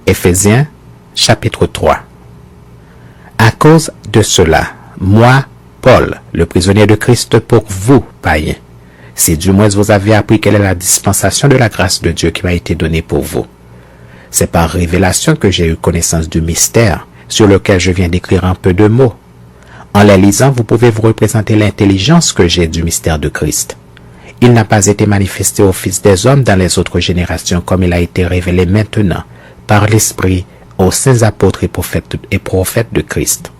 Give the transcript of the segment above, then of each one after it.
Éphésiens, chapitre 3. À cause de cela, moi, Paul, le prisonnier de Christ pour vous, païens, si du moins vous avez appris quelle est la dispensation de la grâce de Dieu qui m'a été donnée pour vous. C'est par révélation que j'ai eu connaissance du mystère, sur lequel je viens d'écrire un peu de mots. En les lisant, vous pouvez vous représenter l'intelligence que j'ai du mystère de Christ. Il n'a pas été manifesté aux fils des hommes dans les autres générations comme il a été révélé maintenant, par l'Esprit, aux saints apôtres et prophètes de Christ.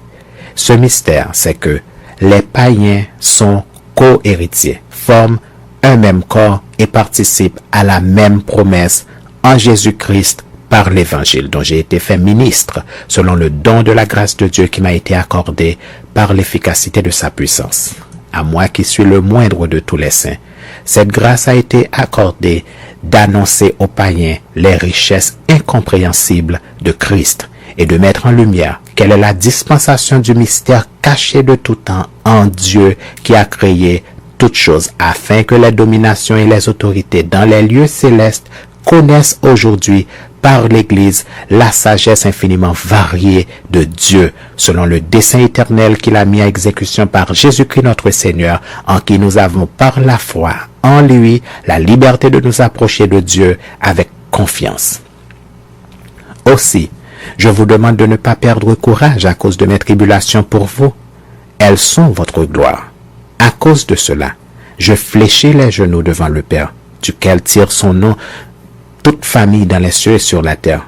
Ce mystère, c'est que les païens sont co-héritiers, forment un même corps et participent à la même promesse en Jésus-Christ par l'Évangile dont j'ai été fait ministre, selon le don de la grâce de Dieu qui m'a été accordé par l'efficacité de sa puissance. À moi qui suis le moindre de tous les saints, cette grâce a été accordée d'annoncer aux païens les richesses incompréhensibles de Christ et de mettre en lumière quelle est la dispensation du mystère caché de tout temps en Dieu qui a créé toutes choses afin que les dominations et les autorités dans les lieux célestes connaissent aujourd'hui par l'Église la sagesse infiniment variée de Dieu, selon le dessein éternel qu'il a mis à exécution par Jésus-Christ notre Seigneur, en qui nous avons par la foi en lui la liberté de nous approcher de Dieu avec confiance. Aussi, je vous demande de ne pas perdre courage à cause de mes tribulations pour vous. Elles sont votre gloire. À cause de cela, je fléchis les genoux devant le Père, duquel tire son nom toute famille dans les cieux et sur la terre,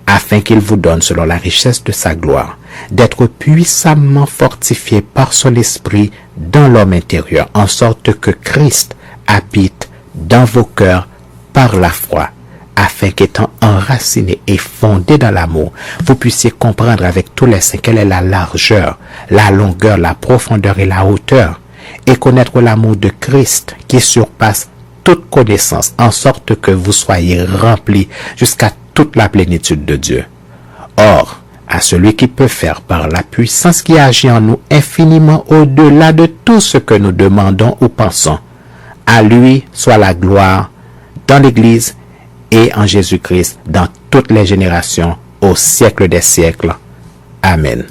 afin qu'il vous donne, selon la richesse de sa gloire, d'être puissamment fortifié par son esprit dans l'homme intérieur, en sorte que Christ habite dans vos cœurs par la foi, afin qu'étant enraciné et fondé dans l'amour, vous puissiez comprendre avec tous les saints quelle est la largeur, la longueur, la profondeur et la hauteur, et connaître l'amour de Christ qui surpasse toute connaissance, en sorte que vous soyez remplis jusqu'à toute la plénitude de Dieu. Or, à celui qui peut faire par la puissance qui agit en nous infiniment au-delà de tout ce que nous demandons ou pensons, à lui soit la gloire dans l'Église et en Jésus-Christ dans toutes les générations, au siècle des siècles. Amen.